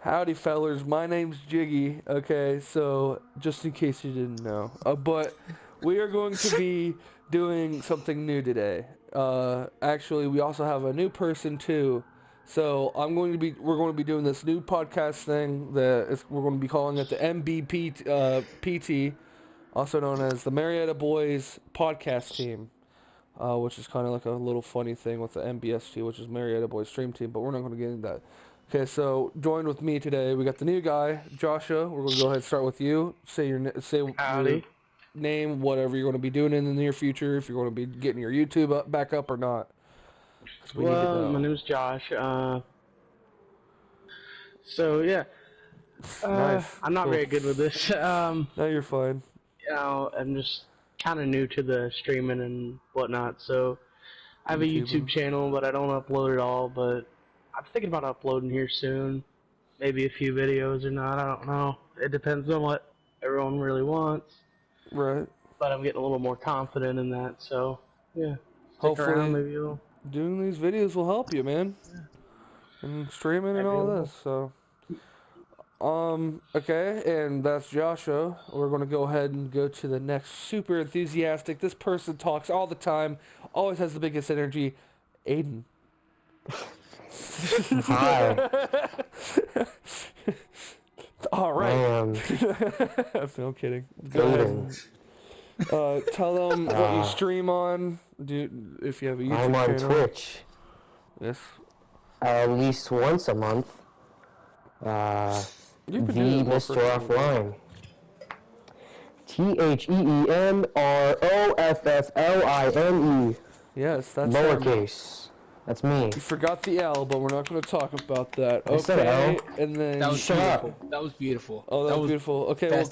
Howdy, fellers. My name's Jiggy. Okay, so just in case you didn't know, but we are going to be doing something new today. Actually, we also have a new person too. So we're going to be doing this new podcast thing we're going to be calling it the MbPT, also known as the MARI3TTA B0YZ podcast team. Which is kind of like a little funny thing with the MBST, which is MARI3TTA B0YZ Stream Team, but we're not going to get into that. Okay, so joined with me today, we got the new guy, Joshua. We're going to go ahead and start with you. Say your name, whatever you're going to be doing in the near future, if you're going to be getting your YouTube back up or not. Well, my name's Josh. So yeah, Nice. I'm not very good with this. No, you're fine. I'm just kind of new to the streaming and whatnot. So I have a YouTube channel, but I don't upload it all. But I'm thinking about uploading here soon. Maybe a few videos or not. I don't know. It depends on what everyone really wants. Right. But I'm getting a little more confident in that. So yeah. Hopefully, maybe you'll... doing these videos will help you, man. Yeah. And streaming and all this, so. Okay, and that's Joshua. We're going to go ahead and go to the next super enthusiastic. This person talks all the time, always has the biggest energy. Aiden. Hi. All right. I'm kidding. Go ahead. Tell them what you stream on. If you have a YouTube channel. I'm on Twitch. Yes. At least once a month. The Mr. Offline. TheemRoffline. Yes, that's lowercase. That's me. You forgot the L, but we're not going to talk about that. I said L. And then that was beautiful. That was beautiful. Oh, that was beautiful. Okay, well,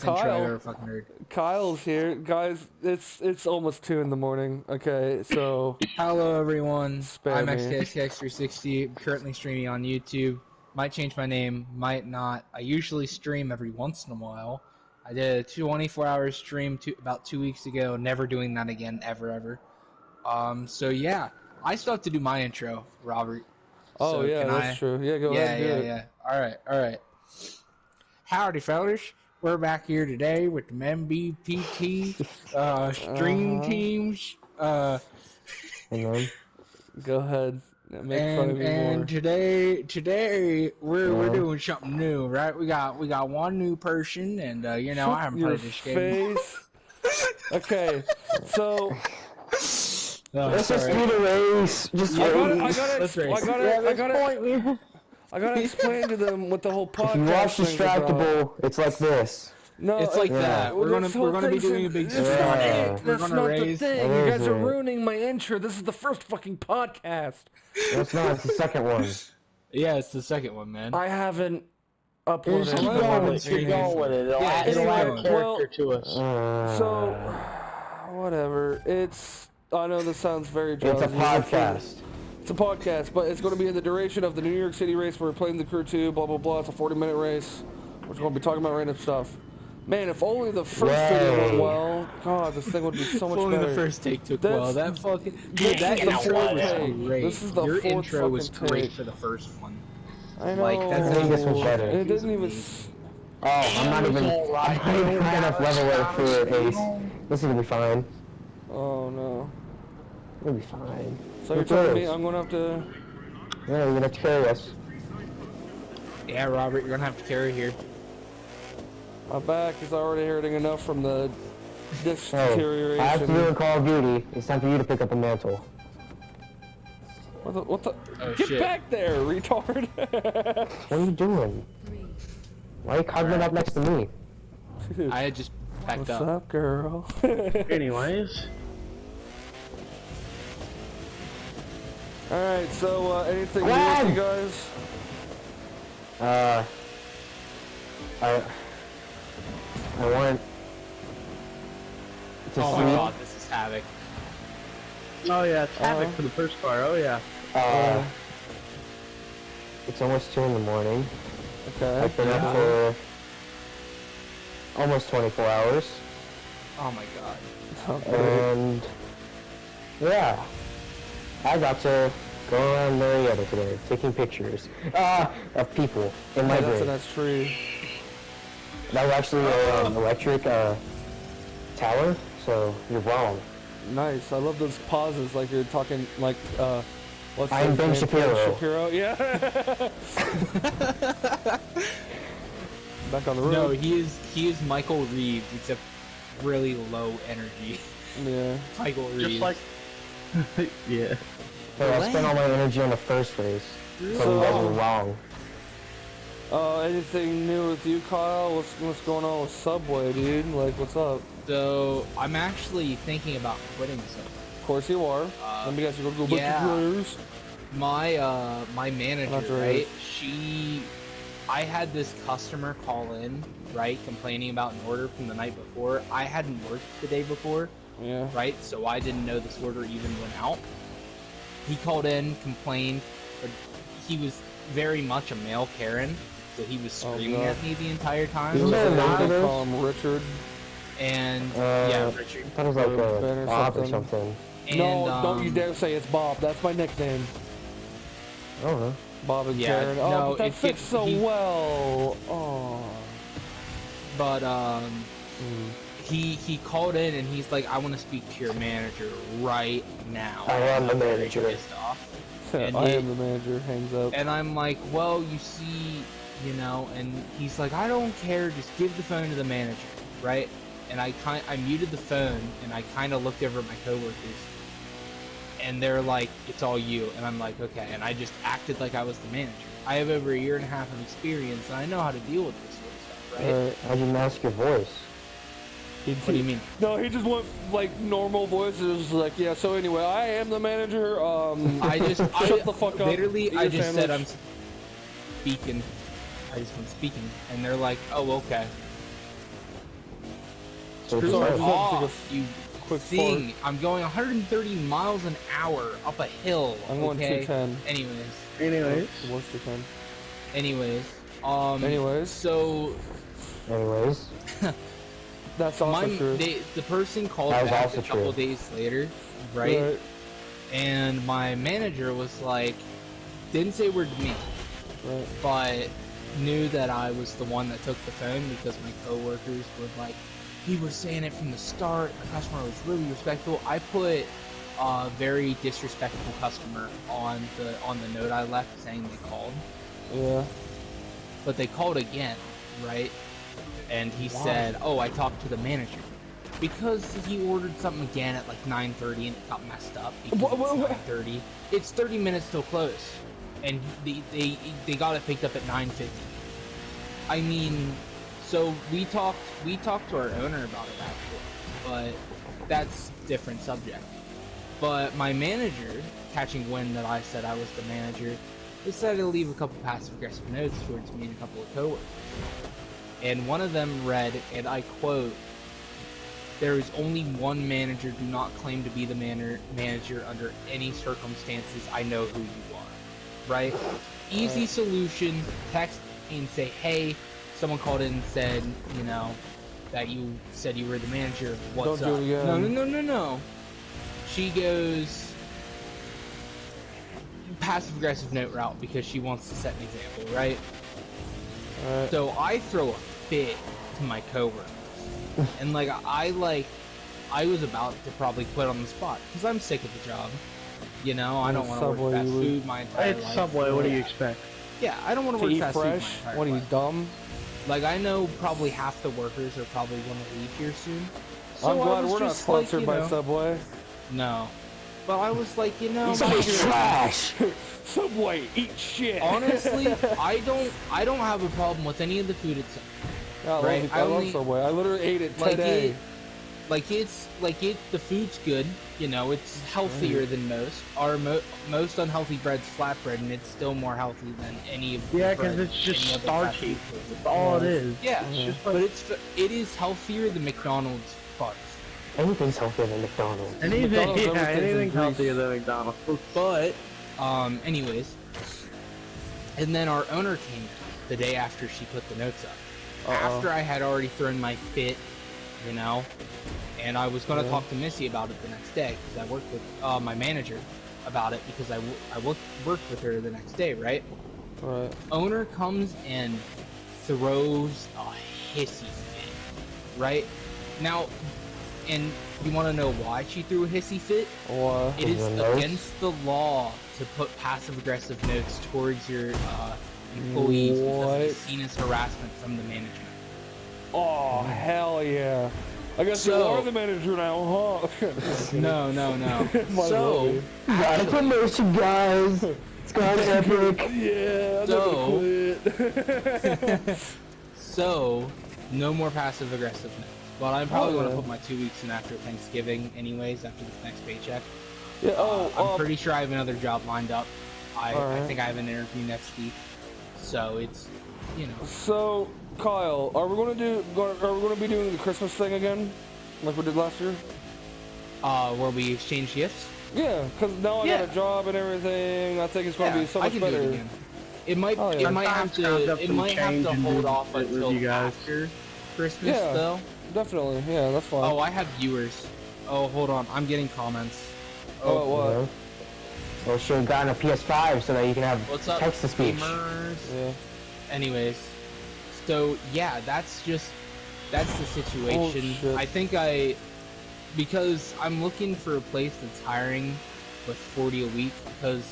Kyle's here, guys. It's almost 2 in the morning. Okay, so hello everyone. I'm me. XKXX360. I'm currently streaming on YouTube. Might change my name, might not. I usually stream every once in a while. I did a 24-hour stream about 2 weeks ago. Never doing that again, ever. So yeah, I still have to do my intro, Robert. Oh so yeah, that's true. Yeah, go ahead and do it. Yeah. All right. Howdy, fellas. We're back here today with the MbPT stream teams. Go ahead. Make fun of me more. Today we're doing something new, right? We got one new person, and I haven't played this game. Okay, so let's just do the race. I gotta explain to them what the whole podcast. If you watch Distractable, it's like this. No, it's like that. We're gonna be doing a big. That's not the thing. You guys are ruining my intro. This is the first fucking podcast. That's not. It's the second one. Yeah, it's the second one, man. I haven't uploaded. Keep going with it. It'll add character to us. So, whatever. I know this sounds very drowsy. It's a podcast. It's a podcast, but it's going to be in the duration of the New York City race. We're playing the Crew 2, blah, blah, blah. It's a 40-minute race. We're going to be talking about random stuff. Man, if only the first video went well, God, this thing would be so much better. If only the first take took well. That fucking... Dude, that intro was great. This is the Your intro was great take. For the first one. I know. Like, I think this was better. It didn't even... Oh, I'm not even high enough level for Ace. This is going to be fine. Oh, no. It'll be fine. So you're telling me I'm going to have to... Yeah, you're going to carry us. Yeah, Robert, you're going to have to carry here. My back is already hurting enough from the deterioration. I have to do in Call of Duty. It's time for you to pick up the mantle. What the? Oh, Get shit. back there, retard! What are you doing? Why are you cuddling up next to me? I had just packed What's up, girl? Anyways. Alright, so, anything new with you guys? I want to Oh my god, this is Havoc. Oh yeah, it's Havoc for the first part. Oh yeah. It's almost 2 in the morning. Okay. I've been up for almost 24 hours. Oh my god. And yeah, I got to going around Marietta today, taking pictures of people in my That's a grade. nice tree. That was actually an electric tower, so you're wrong. Nice. I love those pauses, like you're talking, like, what's I'm his Ben name? Shapiro. Ben Shapiro, yeah. Back on the road. No, he is Michael Reeves, except really low energy. Yeah. Michael Reeves. Just like, yeah. Hey, I spent all my energy on the first race, so you guys were wrong. Anything new with you, Kyle? What's going on with Subway, dude? Like, what's up? So I'm actually thinking about quitting Subway. Of course you are. Let me guess, you go yeah. back to players. My manager, right. right? I had this customer call in, right, complaining about an order from the night before. I hadn't worked the day before, Yeah. right, so I didn't know this order even went out. He called in, complained, but he was very much a male Karen, so he was screaming at me the entire time. Isn't there a name for this? Call him Richard. And yeah, Richard. I thought it was like Ben a or Bob or something. something. And, No, don't you dare say it's Bob. That's my nickname. I don't know. Bob and Yeah, Karen. no, Oh, but that it- fits so he- well. Oh. But he called in and he's like, I want to speak to your manager right now. I am the I'm very manager. pissed off. And I am the manager. Hangs up. And I'm like, well, you see, you know, and he's like, I don't care, just give the phone to the manager, right? And I muted the phone and I kind of looked over at my coworkers and they're like, it's all you. And I'm like, okay. And I just acted like I was the manager. I have over 1.5 years of experience and I know how to deal with this sort of stuff, right? How'd you mask your voice? What do you mean? No, he just went like normal voices. Like, yeah. So anyway, I am the manager. Shut the fuck up. Literally, Eat I your just said I'm sandwich. speaking. I just went speaking, and they're like, "Oh, okay." So Sorry, just I just had to Off, take you quick thing. I'm going 130 miles an hour up a hill. I'm going okay? 210. Anyways. What's the 10? Anyways. So Anyways, That's also true. the person called That was back also a couple true. days later, right? And my manager was like, didn't say a word to me, Right. but knew that I was the one that took the phone because my coworkers were like, he was saying it from the start. The customer was really respectful. I put a very disrespectful customer on the note I left saying they called, Yeah. but they called again, right? And he said, "Oh, I talked to the manager." Because he ordered something again at like 9:30 and it got messed up because What? it's 9:30. It's 30 minutes till close, and they got it picked up at 9:50. I mean, so we talked to our owner about it actually, but that's a different subject. But my manager, catching wind that I said I was the manager, decided to leave a couple passive-aggressive notes towards me and a couple of coworkers. And one of them read, and I quote, "There is only one manager. Do not claim to be the manager under any circumstances. I know who you are." Right? Easy solution. Text me and say, "Hey, someone called in and said, you know, that you said you were the manager. What's Don't up?" do it again. No. She goes passive-aggressive note route because she wants to set an example, right? So I throw a fit to my coworkers, and like I was about to probably quit on the spot because I'm sick of the job. You know, I don't want to work fast food my entire It's life. Subway, what do you expect? Yeah, I don't want to work eat fast fresh? food my entire What are you, life. dumb? Like, I know probably half the workers are probably going to leave here soon. So I'm I glad was we're not just like, sponsored you by know, Subway. No. But I was like, you know, trash. Subway, eat shit. honestly, I don't have a problem with any of the food itself. Yeah, I Right, love, I I love only- Subway. I literally ate it Like today. the food's good. You know, it's healthier than most. Our most unhealthy bread's flatbread, and it's still more healthy than any of the Yeah, bread because it's just any other fast starchy. food food. That's all it is. Yeah, It's just but like it is healthier than McDonald's fries. Anything's healthier than McDonald's. anything, McDonald's, yeah, everything's in anything grease. healthier than McDonald's. But, anyways, and then our owner came in the day after she put the notes up. After I had already thrown my fit, you know, and I was gonna talk to Missy about it the next day because I worked with my manager, about it because I worked with her the next day, right? Right. Owner comes and throws a hissy fit, right? Now, and you want to know why she threw a hissy fit? Why? It is against the law to put passive-aggressive notes towards your employees because it's seen as harassment from the management. Oh, hell yeah. I guess you So- are the manager now, huh? No. Might as well So, be. Got a promotion, guys. It's gone epic. Yeah, I'm So- gonna quit. so, no more passive-aggressive notes. But I'm probably going to yeah. put my 2 weeks in after Thanksgiving anyways, after this next paycheck. Yeah, I'm pretty sure I have another job lined up. I Alright. think I have an interview next week. So it's, you know. So, Kyle, are we gonna be doing the Christmas thing again, like we did last year? Where we exchange gifts? Yeah, because now I Yeah. got a job and everything. I think it's gonna be so I much can better. do it again. It might, Oh, yeah. it might have to hold off with until you guys. after Christmas, Yeah. though. Definitely, yeah, that's fine. Oh, I have viewers. Oh, hold on, I'm getting comments. Oh, what? Yeah. Or should have gotten a PS5 so that you can have What's up, text-to-speech. gamers? Yeah. Anyways, so yeah, that's the situation. shit. I think because I'm looking for a place that's hiring with 40 a week, because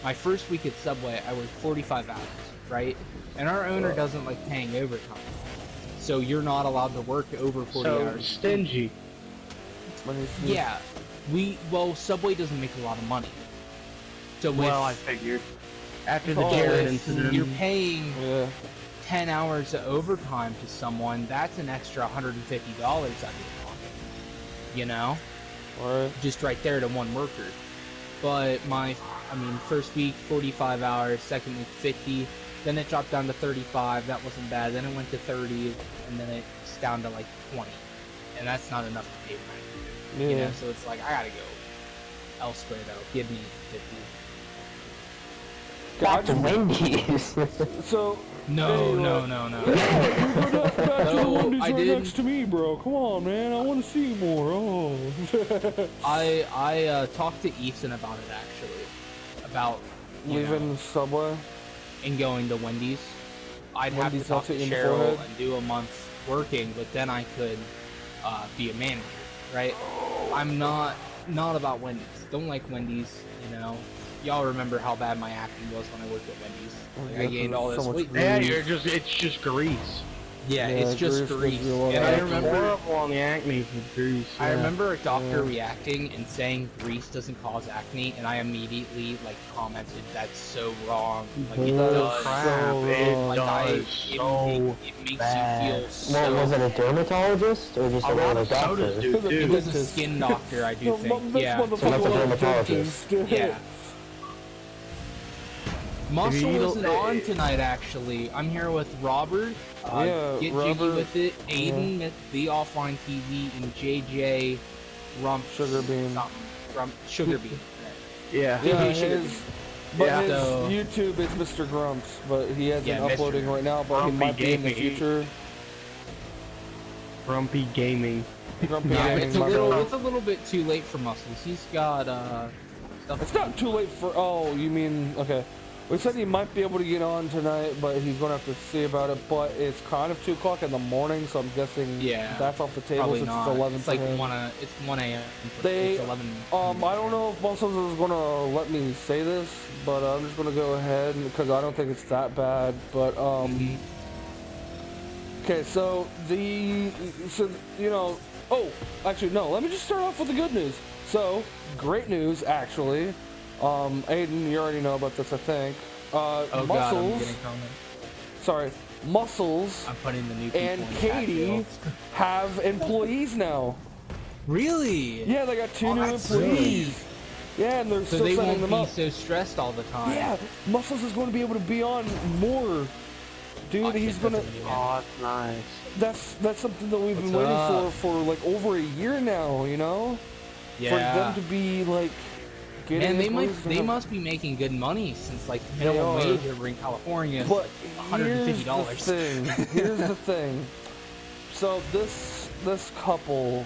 my first week at Subway I worked 45 hours, right? And our owner doesn't like paying overtime, so you're not allowed to work over 40 So hours. stingy. Yeah, Subway doesn't make a lot of money. So Well, I with, figured. After the Oh, Jared if incident. you're paying Yeah. 10 hours of overtime to someone, that's an extra $150 out of your pocket. You know? Alright. Just right there to one worker. But first week 45 hours, second week 50, then it dropped down to 35, that wasn't bad, then it went to 30, and then it's down to like 20. And that's not enough to pay rent. Yeah. You know, so it's like, I gotta go elsewhere though. Give me 50. Back to Wendy's. So. No. You're back to the No, Wendy's I right did- next to me, bro. Come on, man. I want to see more. Oh. I talked to Ethan about it actually. About Leaving Subway. and going to Wendy's. I'd have Wendy's to talk not to in the Cheryl forehead? and do a month working, but then I could be a manager, right? I'm not about Wendy's. Don't like Wendy's, you know. Y'all remember how bad my acting was when I worked at Wendy's. Like, I gained all this so much weight. grease. Yeah, it's just grease. Yeah, Yeah, it's just grease grease. gives you a lot And of I acne. remember Horrible on the acne for grease. I yeah. remember a doctor Yeah. reacting and saying grease doesn't cause acne, and I immediately commented that's so wrong. Like it That is does. crap. Crap, it Like, does so it makes bad. you feel so. What, was it a dermatologist or just a A lot regular of doctor? sodas do It It too. was a skin doctor, I do think. This Yeah. So that's a motherfucker dermatologist. dentist. Yeah. Muscle If you isn't don't- on tonight, actually. I'm here with Robert. Yeah, Get Robert, jiggy with it. Aiden with the offline TV and JJ Rump Sugar Bean. something. Rump Sugar Bean. Yeah. Yeah, He should his, but Yeah. his So- YouTube is Mr. Grumps, but he hasn't Yeah, Mr. uploading right now, but he Grumpy might be in the Gaming. future. Grumpy gaming. Grumpy Yeah, Gaming, it's a my little, bad. it's a little bit too late for Muscles. He's got stuff. It's not too late for. Oh, you mean okay? We said he might be able to get on tonight, but he's gonna have to see about it. But it's kind of 2 o'clock in the morning, so I'm guessing Yeah, that's off the table Probably since not. it's 11 It's for like him. 1 it's 1 a.m. They- It's 11. I don't know if Muscles is gonna let me say this, but I'm just gonna go ahead because I don't think it's that bad. But okay, so you know, oh, actually no, let me just start off with the good news. So great news, actually. Aiden, you already know about this, I think. Oh God, I'm Muscles, getting comments. sorry, Muscles I'm putting the new people and in the Katie backfield. have employees now. Really? Yeah, they got 2 Oh, new that's employees. sweet. Yeah, and they're So still they setting won't them be up. so stressed all the time. Yeah, Muscles is going to be able to be on more. Dude, Oh, he's shit, gonna. that's a new one. Oh, that's nice. That's something that we've been What's waiting up? for like over a year now. You know, Yeah. for them to be like getting. And employees to they have- must be making good money since like They minimum are. wage over in California is But like here's the $150. thing. Here's the thing. So this couple,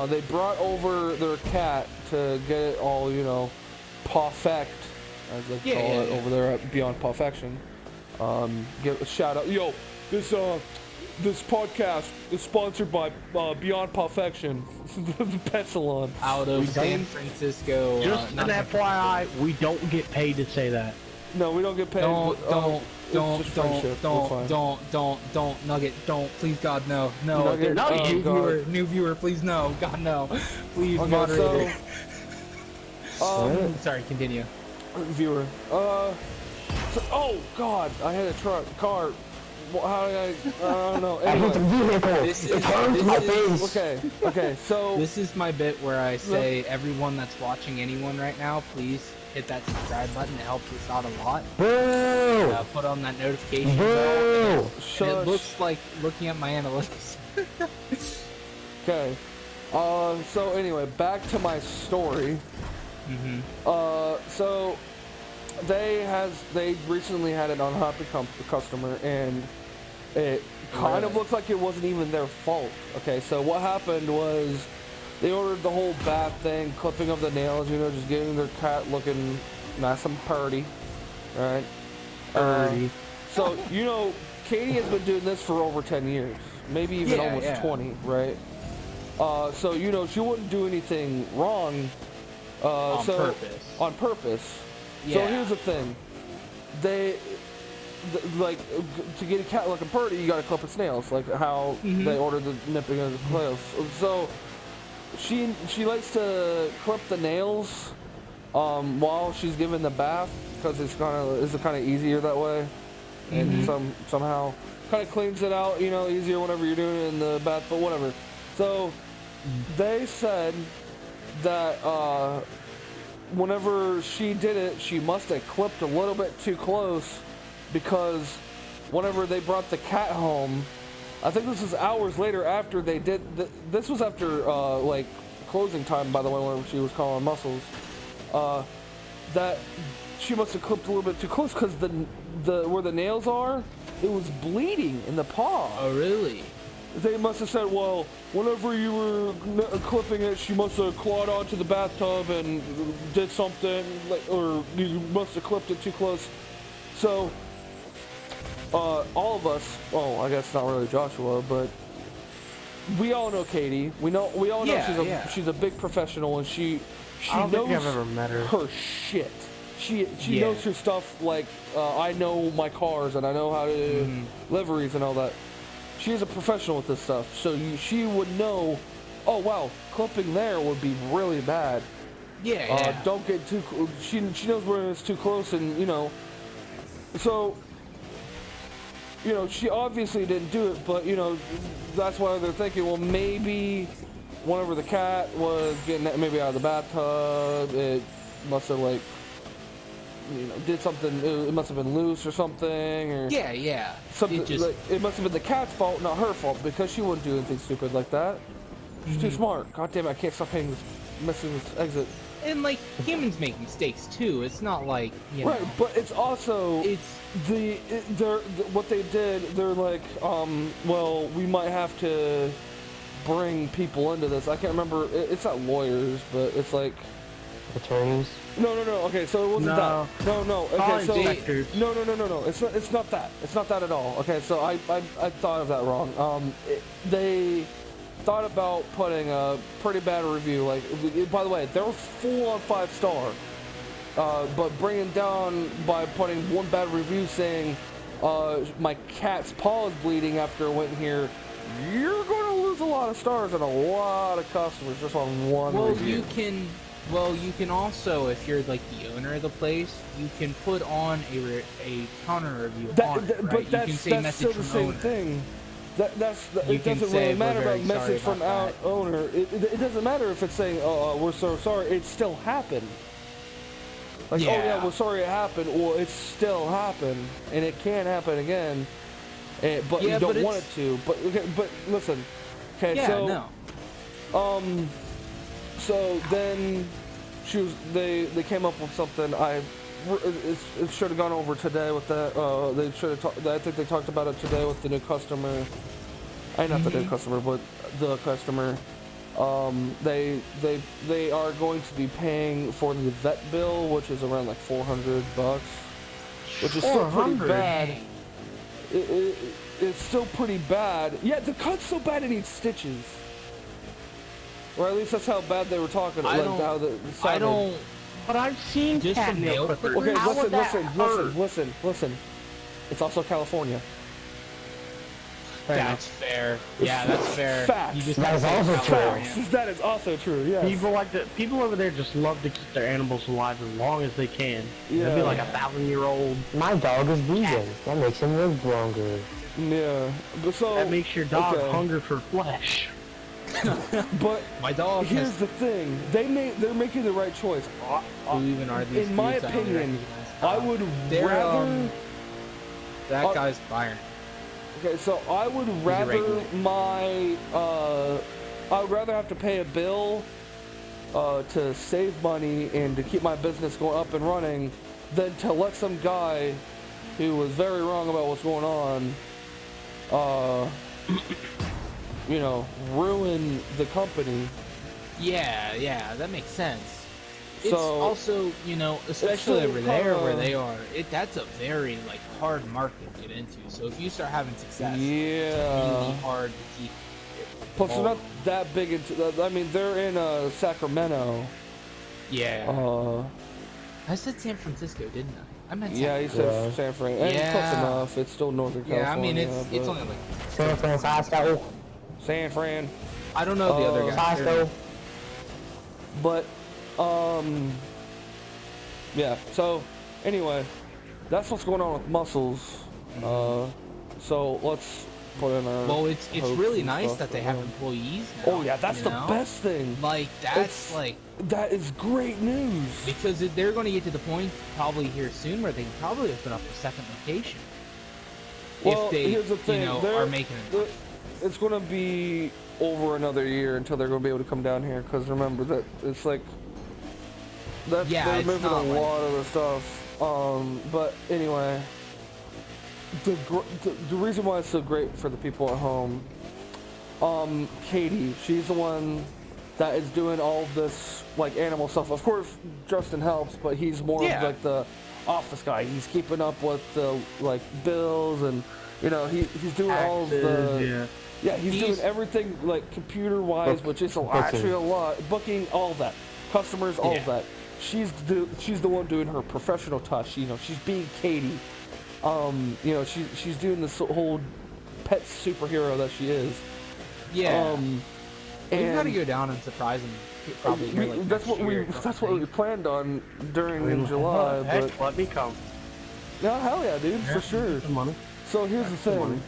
they brought over their cat to get it all, you know, Perfect, as they call it over there at Beyond Perfection. Give a shout out. Yo, this podcast is sponsored by Beyond Perfection, the pet salon. Out of San Francisco. Just an FYI, we don't get paid to say that. No, we don't get paid. Don't, Nugget, don't, please, God, no, new viewer, please, no, God, no, please, okay, moderator. Sorry, continue. Viewer, oh God, I had a car. How did I don't know. Anyway. Okay, so this is my bit where I say everyone that's watching anyone right now, please hit that subscribe button. It helps us out a lot. Put on that notification bell. And it looks like looking at my analytics. Okay. So anyway, back to my story. So they recently had an unhappy customer, and it kind of looked like it wasn't even their fault. Okay, so what happened was they ordered the whole bath thing, clipping of the nails, you know, just getting their cat looking nice and purty, right? So, you know, Katie has been doing this for over 10 years, maybe even almost 20, right? So, you know, she wouldn't do anything wrong. On purpose. Yeah. So here's the thing. Like, to get a cat looking purty, you gotta clip its nails, like how they ordered the nipping of the nails. So she likes to clip the nails while she's giving the bath, because it's kind of easier that way, and somehow kind of cleans it out, you know, easier whenever you're doing it in the bath, but whatever. So they said that whenever she did it, she must have clipped a little bit too close, because whenever they brought the cat home, I think this was hours later after they did, this was after like closing time, by the way, when she was calling muscles, that she must have clipped a little bit too close, because the where the nails are, it was bleeding in the paw. Oh, really? They must have said, well, whenever you were clipping it, she must have clawed onto the bathtub and did something, or you must have clipped it too close. So, all of us, I guess not really Joshua, but we all know Katie. We all know she's a big professional, and she knows I've ever met her shit. She knows her stuff, like I know my cars, and I know how to do liveries and all that. She is a professional with this stuff, so she would know, oh wow, clipping there would be really bad. Don't get too, she knows where it's too close, and you know, so, you know, she obviously didn't do it, but you know, that's why they're thinking, well, maybe whenever the cat was getting maybe out of the bathtub, it must have, like, you know, did something, it must have been loose or something, or something, it must have been the cat's fault, not her fault, because she wouldn't do anything stupid like that. She's too smart. God damn it, I can't stop messing with this exit. And like, humans make mistakes too. It's not like, you know. Right, but it's also what they did. They're like, well, we might have to bring people into this. I can't remember. It's not lawyers, but it's like attorneys. No. Okay, so it wasn't that. No. Okay, so no. It's not that. It's not that at all. Okay, so I thought of that wrong. They thought about putting a pretty bad review. Like, by the way, they were full on 5-star, but bringing down by putting one bad review saying my cat's paw is bleeding after it went here. You're going to lose a lot of stars and a lot of customers just on one review. You can also, if you're like the owner of the place, you can put on a counter review on it, right? But that's still the same thing. It doesn't really matter about message from owner. It doesn't matter if it's saying, we're so sorry. It still happened. Like, oh yeah, we're sorry it happened. Well, it still happened, and it can happen again. But you don't want it to. But listen. Okay, so then they came up with something. It should have gone over today with that. I think they talked about it today with the new customer. Not the new customer, but the customer. They are going to be paying for the vet bill, which is around like $400, which is still pretty 400? bad. It's still pretty bad. Yeah, the cut's so bad it needs stitches. Or at least that's how bad they were talking. Like how the I don't. But I've seen Just some nail clippers. Okay, How would that listen. It's also California. That's fair. Yeah, that's fair. Facts. You just That is gotta also say true. California. That is also true. Yes. People over there just love to keep their animals alive as long as they can. Yeah. It'd be like a 1,000-year-old. My dog is vegan. That makes him live longer. Yeah. But so That makes your dog okay. hunger for flesh. But My dog here's has the thing. They're making the right choice. who even are these In my foods? I don't opinion, recognize. I would They're, rather. That guy's firing. Okay, so I would rather irregular. I would rather have to pay a bill to save money and to keep my business going up and running than to let some guy who was very wrong about what's going on, you know, ruin the company. Yeah, that makes sense. It's So, also, you know, especially still over there where kinda- they are, that's a very like hard market to get into. So if you start having success, it's Yeah. really hard to keep. Plus, they're not that big into. I mean, they're in Sacramento. Yeah. I said San Francisco, didn't I? I meant Yeah, he said Yeah. San Fran. And Yeah. close enough. It's still Northern California. Yeah, I mean it's but only like San Francisco. San Fran. I don't know the other guy. Francisco. But, yeah. So, anyway, that's what's going on with muscles. So let's put in our. Well, it's hopes really and nice stuff that they for have them. employees now. Oh yeah, that's you the know? best thing. Like that's It's- like That is great news. because they're going to get to the point probably here soon where they can probably open up a second location. Well, if they, here's the thing. you know, they're- are making it. It's going to be over another year until they're going to be able to come down here. Because remember that it's like Yeah, they're it's moving a not like- lot of the stuff. But anyway, the reason why it's so great for the people at home. Katie, she's the one that is doing all of this like animal stuff. Of course, Justin helps, but he's more of Yeah. like the office guy. He's keeping up with the like bills and you know he's doing all of the he's doing everything like computer wise, which is actually a lot. Booking all of that, customers, all of that. She's the one doing her professional touch. You know, she's being Katie. You know, she's doing this whole pet superhero that she is. Yeah. We And got to go down and surprise them. Probably here, like, that's next what year, that's what we planned on during July. Heck, But let me come. no, hell yeah, dude, for sure. Some money. So here's the Some money. thing.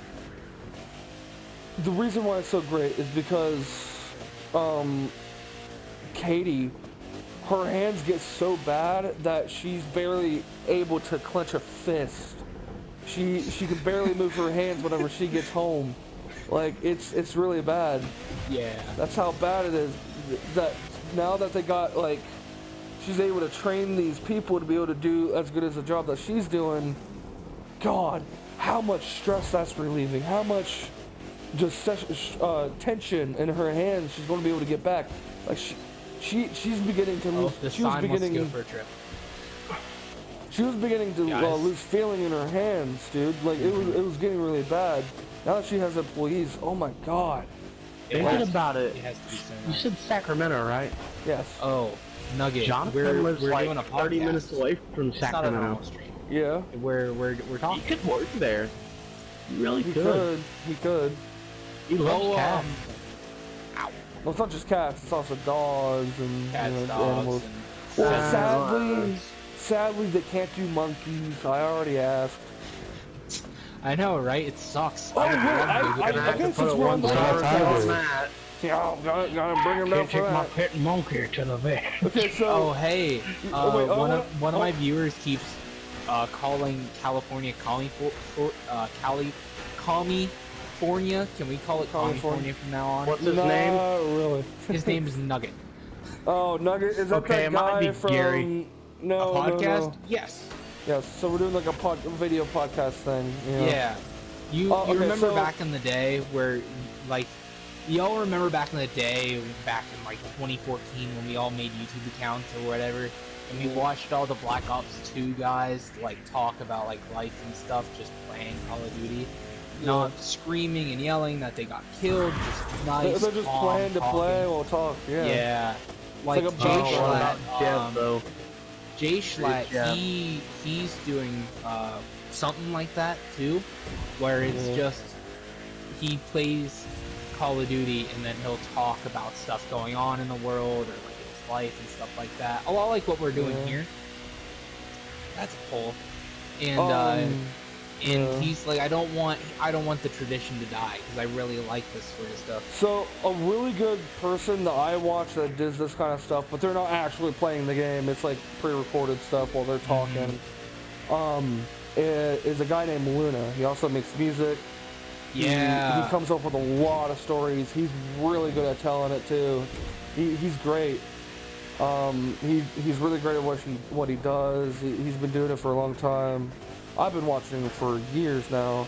The reason why it's so great is because Katie, her hands get so bad that she's barely able to clench a fist. She can barely move her hands whenever she gets home. Like it's really bad. Yeah. That's how bad it is. That now that they got like, she's able to train these people to be able to do as good as the job that she's doing. God, how much stress that's relieving. How much just tension in her hands she's going to be able to get back. Like she's beginning to lose. The She was sign wants to beginning. go for a trip. She was beginning to Guys. lose feeling in her hands, dude. Like it was getting really bad. Now that she has employees, oh my God. Thinking about it, It has to be so you nice. said Sacramento, right? Yes. Oh, Nugget. Jonathan lives we're like doing a 30 podcast. minutes away from It's not a Sacramento. normal stream. Yeah. We're You talking. could work there. You really He could. could. He could. He loves Oh, cats. Well, it's not just cats. It's also dogs and Cats, you know, dogs, animals. and Well, sadly, they can't do monkeys. I already asked. I know, right? It sucks. Oh, would wait, love to I go get guess that. it's one star tiger. on that. Yeah, gotta bring him down Can't for take my that. pet monkey to the vet. Okay, so Oh, hey. Oh, wait, one of oh. my viewers keeps calling California California. Can we call it California. California from now on? What's his not name? really. His name is Nugget. Oh, Nugget, is that Okay, that it might guy be from? Gary. No, A podcast? no. Yes. Yes. So we're doing like a video podcast thing. Yeah. You Oh, okay, remember so- back in the day where like y'all remember back in the day, back in like 2014 when we all made YouTube accounts or whatever, and we watched all the Black Ops 2 guys like talk about like life and stuff, just playing Call of Duty, not screaming and yelling that they got killed, just nice. They're just playing to play while talk. Yeah. Yeah. Like like a Jay Schlatt, he's doing something like that too, where it's just he plays Call of Duty and then he'll talk about stuff going on in the world or like his life and stuff like that. A lot like what we're doing here. That's cool. And he's like, I don't want the tradition to die because I really like this sort of stuff. So a really good person that I watch that does this kind of stuff, but they're not actually playing the game. It's like pre-recorded stuff while they're talking. Is a guy named Luna. He also makes music. Yeah. He comes up with a lot of stories. He's really good at telling it too. He's great. He's really great at what he does. He's been doing it for a long time. I've been watching him for years now.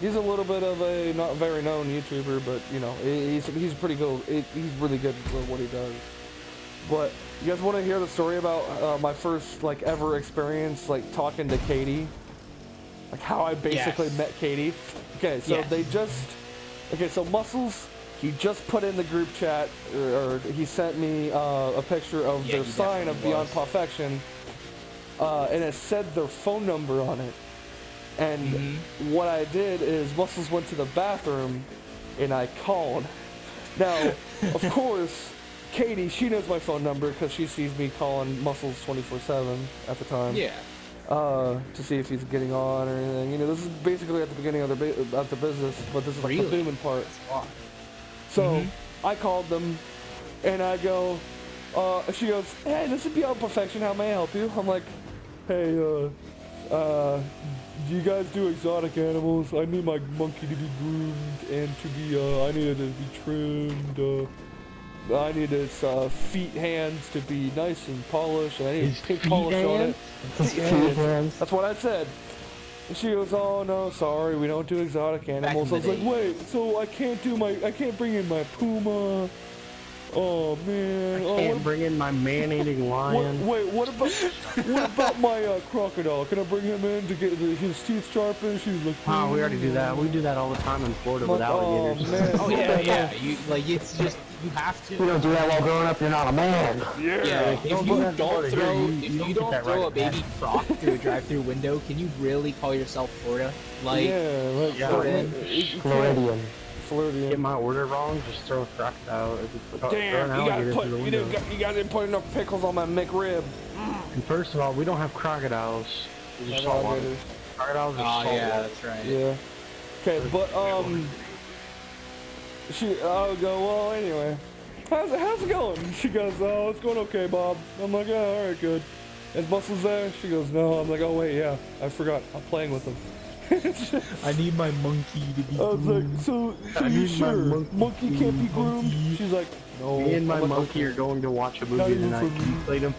He's a little bit of a not very known YouTuber, but you know, he's pretty good. He's really good at what he does. But you guys want to hear the story about my first like ever experience like talking to Katie? Like how I basically met Katie. Okay, so so Muscles, he just put in the group chat, or he sent me a picture of their sign of Beyond Perfection, and it said their phone number on it. And what I did is Muscles went to the bathroom, and I called. Now, of course, Katie, she knows my phone number because she sees me calling Muscles 24/7 at the time. Yeah. To see if he's getting on or anything. You know, this is basically at the beginning of the business, but this is like the booming part. So I called them, and I go, she goes, "Hey, this is Beyond Perfection. How may I help you?" I'm like, "Hey, do you guys do exotic animals? I need my monkey to be groomed and to be, I need it to be trimmed. I need his feet, hands to be nice and polished, and I need pink polish on it." That's what I said. And she goes, "Oh no, sorry, we don't do exotic animals." I was like, "Wait, so I can't bring in my puma? Oh man, I can't bring in my man-eating lion. What about my crocodile? Can I bring him in to get his teeth sharpened?" She was like, "Oh, we already do that. We do that all the time in Florida with alligators." Man. Oh yeah. It's just you have to. You don't do that while growing up. You're not a man. Yeah. If you don't throw a baby croc through a drive-through window, can you really call yourself Florida? Like, Floridian. Get my order wrong, just throw a crocodile. Damn, you guys didn't put enough pickles on my McRib. And first of all, we don't have crocodiles. We just saltwater. Crocodiles are saltwater. Yeah, that's right. Yeah. Okay, but I'll go, "Well, anyway, how's it going?" She goes, "Oh, it's going okay, Bob." I'm like, "Oh, all right, good." Is Muscles there? She goes, "No." I'm like, "Oh wait, yeah, I forgot. I'm playing with him." I need my monkey to be I was like, so you sure? Monkey can't be groomed? She's like, "No." Me and my monkey are going to watch a movie tonight. Can you play them?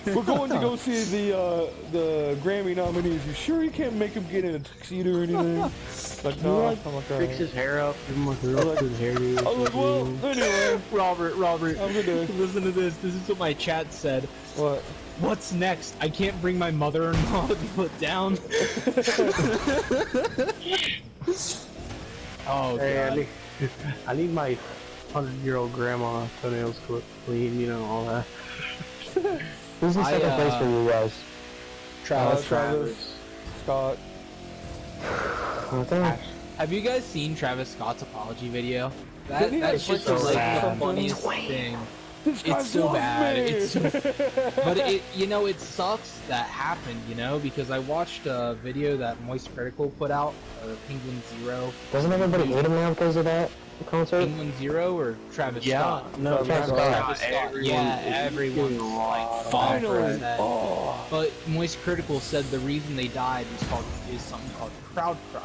We're going to go see the Grammy nominees. You sure you can't make him get in a tuxedo or anything? Like, no. I'm like, fix his hair up, give him a his hairdo. I was like, well, anyway. Robert, I'm gonna listen to this. This is what my chat said. What? What's next? I can't bring my mother-in-law to be put down. Oh, hey, God. I need my 100-year-old grandma toenails clean, you know, all that. Who's the second place for you guys? Travis. Scott. Have you guys seen Travis Scott's apology video? That's just so like sad. the funniest thing. It's so bad. But it sucks that happened, because I watched a video that Moist Critical put out, Penguin Zero. Doesn't everybody hate him now because of that concert? Penguin Zero or Travis Scott? No, Travis Scott. Everyone's like finally. But Moist Critical said the reason they died is something called crowd crush.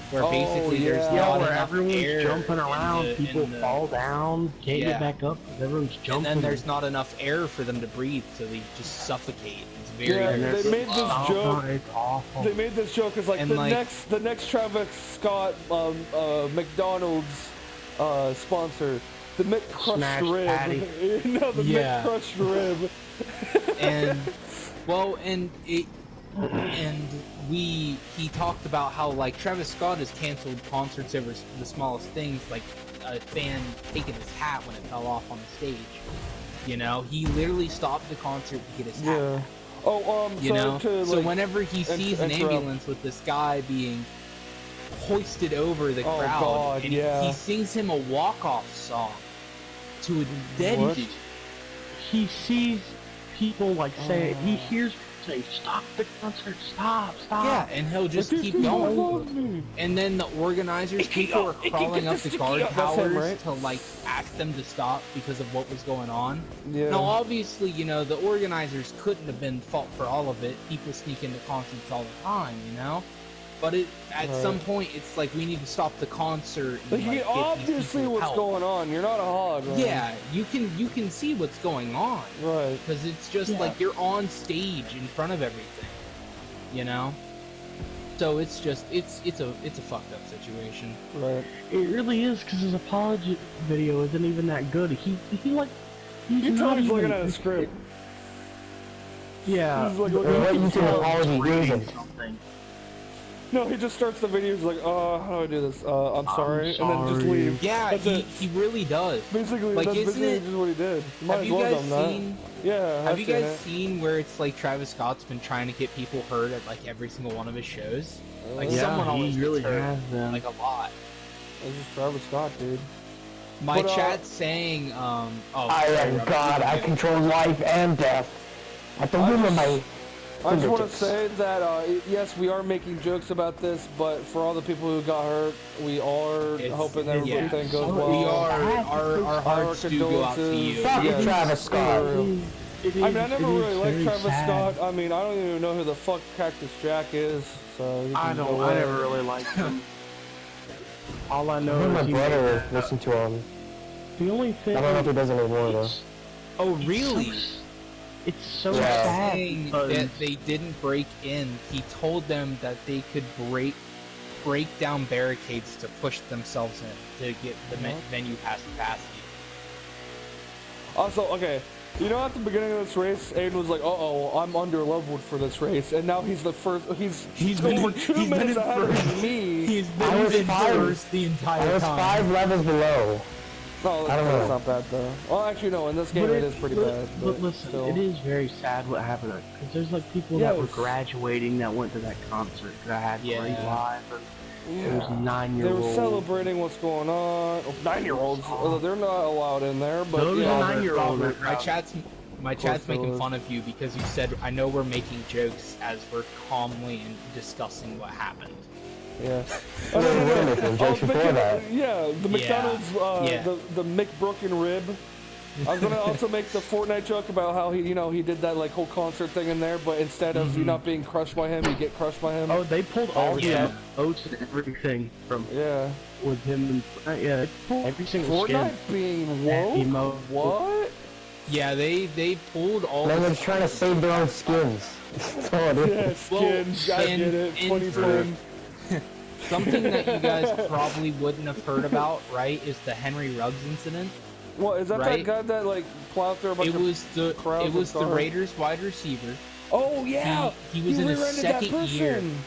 Where basically there's not where enough everyone's air jumping around, people fall down, can't get back up, everyone's jumping. And then there's not enough air for them to breathe, so they just suffocate. It's very. Yeah, And they made this joke. It's awful. They made this joke as like And, the like- next Travis Scott McDonald's sponsor, the McCrushed Smash rib. patty. No, the Yeah. McCrushed rib. And well, and he talked about how like Travis Scott has canceled concerts over the smallest things, like a fan taking his hat when it fell off on the stage. You know, he literally stopped the concert to get his hat. Yeah. Oh, You know, to, so like, whenever he sees an interrupt. ambulance with this guy being hoisted over the Oh, crowd, God, and yeah. he sings him a walk-off song to a dead What? dude. He sees people like say, he hears people say, stop the concert, stop. Yeah, and he'll just Like, keep "Dude, I going. love me." And then the organizers, people are crawling up the guard That's him, towers right? to like ask them to stop because of what was going on. Yeah. Now, obviously, you know, the organizers couldn't have been fault for all of it. People sneak into concerts all the time, you know. But at some point, it's like we need to stop the concert. And, Like, you like, can get these obviously people what's help. going on. You're not a hog, right? Yeah, you can see what's going on. Right. Because it's just Yeah. like you're on stage in front of everything, you know. So it's just it's a fucked up situation. Right. It really is, because his apology video isn't even that good. He's You not can tell he's even, looking at a script. Yeah. He's like, What YouTube apology reason? Something. No, he just starts the video. He's like, how do I do this? I'm sorry. And then just sorry. leave. Yeah, That's it. he really does. Basically, Like, that's isn't basically it- just what he did. Might Have as you well guys done that. seen? Yeah, Have I've you seen guys it. seen where it's like Travis Scott's been trying to get people hurt at like every single one of his shows? Like Yeah, someone always he really gets hurt, has them. like a lot. It's just Travis Scott, dude. My But, chat's saying, oh, I sorry, am Robert, God. I you- control life and death. At the I whim of just- my I just want to fingertips. say that, yes, we are making jokes about this, but for all the people who got hurt, we are It's- hoping that yeah. everything goes well. We are, our hearts do go out to you. condolences. Fuck Yes. Travis Scott. I mean, I never really liked Travis Scott. I mean, I don't even know who the fuck Cactus Jack is, so you I can go don't. away. I never really liked him. All I I know heard my is brother listened to him. the only thing. I don't know if he does anymore though. Oh, really? It's so Yeah. sad. Saying because- that they didn't break in. He told them that they could break down barricades to push themselves in to get the venue past capacity. Also, okay, you know, at the beginning of this race, Aiden was like, "Uh-oh, I'm under-leveled for this race," and now he's the first. He's been over in- 2 he's been minutes in ahead of first. me. He's I been was in five- first the I entire was time. 5 levels below. No, I don't that's know. not bad though. Well, actually, no. In this game, it is pretty bad. But listen, still. it is very sad what happened because there's like people that were Yes. graduating that went to that concert that had great Yeah. live. And there was They were 9-year-olds. celebrating what's going on. 9-year-olds, they're not allowed in there, but Those yeah, are they're- 9-year-olds. Robert, my chat's it making was. fun of you because you said, I know we're making jokes as we're calmly and discussing what happened. Yeah. We were making jokes before that. Yeah, the McDonald's, Yeah. the McBroken rib. I was gonna also make the Fortnite joke about how he did that like whole concert thing in there, but instead of you not being crushed by him, you get crushed by him. Oh, they pulled all Yeah. the oats and everything from Yeah. with him. And, yeah, they pulled every single Fortnite skin. being That woke? emote. What? Yeah, they pulled all Man, the they're trying to save their own skins. That's all it is. Yeah, skins. I and- get it. and Funny for- fun. something that you guys probably wouldn't have heard about, right? Is the Henry Ruggs incident. What is that? Right? That guy that like plowed through a bunch It of was the crowds with stars? Raiders wide receiver. Oh yeah. He was in his rear-ended that second year. person.